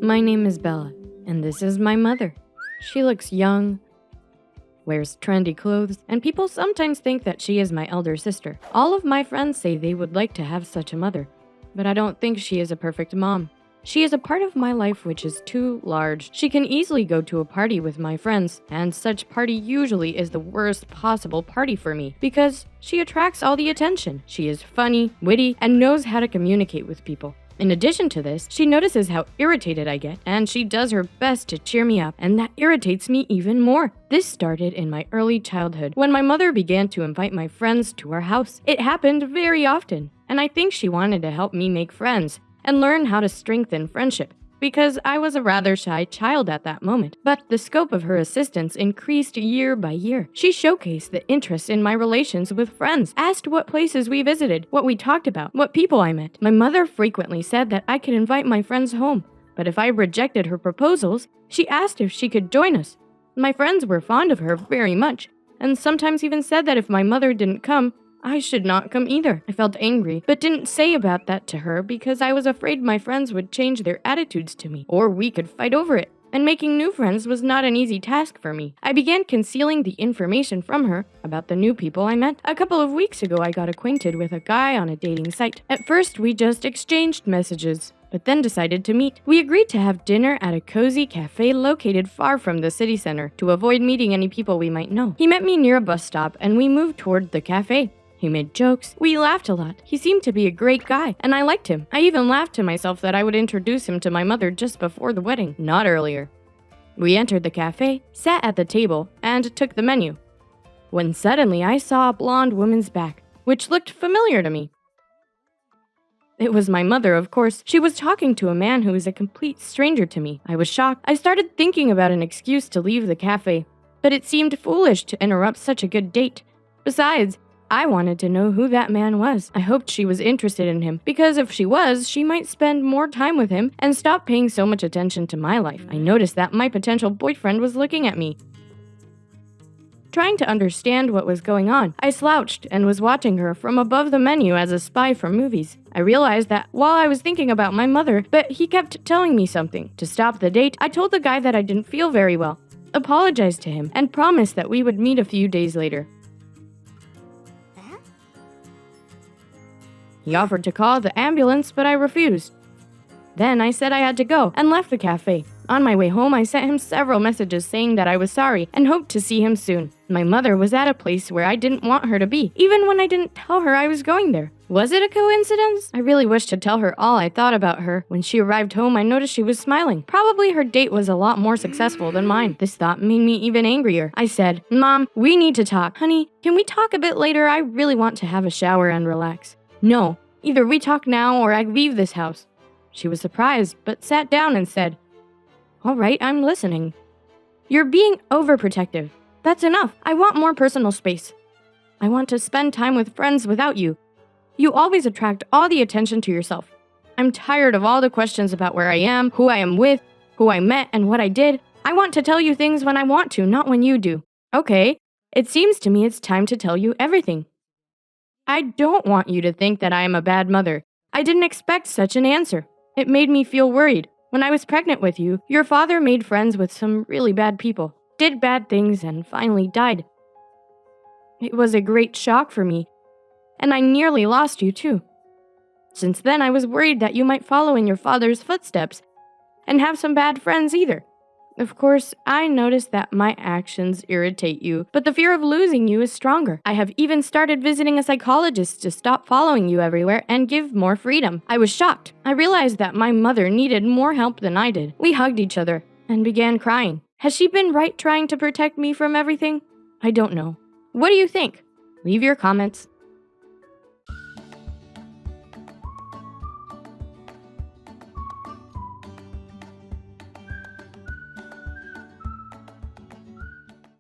My name is Bella, and this is my mother. She looks young, wears trendy clothes, and people sometimes think that she is my elder sister. All of my friends say they would like to have such a mother, but I don't think she is a perfect mom. She is a part of my life which is too large. She can easily go to a party with my friends, and such party usually is the worst possible party for me because she attracts all the attention. She is funny, witty, and knows how to communicate with people. In addition to this, she notices how irritated I get, and she does her best to cheer me up, and that irritates me even more. This started in my early childhood, when my mother began to invite my friends to our house. It happened very often, and I think she wanted to help me make friends and learn how to strengthen friendship, because I was a rather shy child at that moment. But the scope of her assistance increased year by year. She showcased the interest in my relations with friends, asked what places we visited, what we talked about, what people I met. My mother frequently said that I could invite my friends home, but if I rejected her proposals, she asked if she could join us. My friends were fond of her very much, and sometimes even said that if my mother didn't come, I should not come either. I felt angry, but didn't say about that to her because I was afraid my friends would change their attitudes to me, or we could fight over it. And making new friends was not an easy task for me. I began concealing the information from her about the new people I met. A couple of weeks ago, I got acquainted with a guy on a dating site. At first, we just exchanged messages, but then decided to meet. We agreed to have dinner at a cozy cafe located far from the city center to avoid meeting any people we might know. He met me near a bus stop, and we moved toward the cafe. He made jokes. We laughed a lot. He seemed to be a great guy, and I liked him. I even laughed to myself that I would introduce him to my mother just before the wedding, not earlier. We entered the cafe, sat at the table, and took the menu, when suddenly I saw a blonde woman's back, which looked familiar to me. It was my mother, of course. She was talking to a man who was a complete stranger to me. I was shocked. I started thinking about an excuse to leave the cafe, but it seemed foolish to interrupt such a good date. Besides, I wanted to know who that man was. I hoped she was interested in him, because if she was, she might spend more time with him and stop paying so much attention to my life. I noticed that my potential boyfriend was looking at me. Trying to understand what was going on, I slouched and was watching her from above the menu as a spy from movies. I realized that while I was thinking about my mother, but he kept telling me something. To stop the date, I told the guy that I didn't feel very well, apologized to him, and promised that we would meet a few days later. He offered to call the ambulance, but I refused. Then I said I had to go and left the cafe. On my way home, I sent him several messages saying that I was sorry and hoped to see him soon. My mother was at a place where I didn't want her to be, even when I didn't tell her I was going there. Was it a coincidence? I really wished to tell her all I thought about her. When she arrived home, I noticed she was smiling. Probably her date was a lot more successful than mine. This thought made me even angrier. I said, "Mom, we need to talk. Honey, can we talk a bit later? I really want to have a shower and relax." "No, either we talk now or I leave this house." She was surprised, but sat down and said, "All right, I'm listening." "You're being overprotective. That's enough. I want more personal space. I want to spend time with friends without you. You always attract all the attention to yourself. I'm tired of all the questions about where I am, who I am with, who I met, and what I did. I want to tell you things when I want to, not when you do." "Okay, it seems to me it's time to tell you everything. I don't want you to think that I am a bad mother. I didn't expect such an answer. It made me feel worried. When I was pregnant with you, your father made friends with some really bad people, did bad things, and finally died. It was a great shock for me, and I nearly lost you too. Since then, I was worried that you might follow in your father's footsteps and have some bad friends either. Of course, I noticed that my actions irritate you, but the fear of losing you is stronger. I have even started visiting a psychologist to stop following you everywhere and give more freedom." I was shocked. I realized that my mother needed more help than I did. We hugged each other and began crying. Has she been right trying to protect me from everything? I don't know. What do you think? Leave your comments.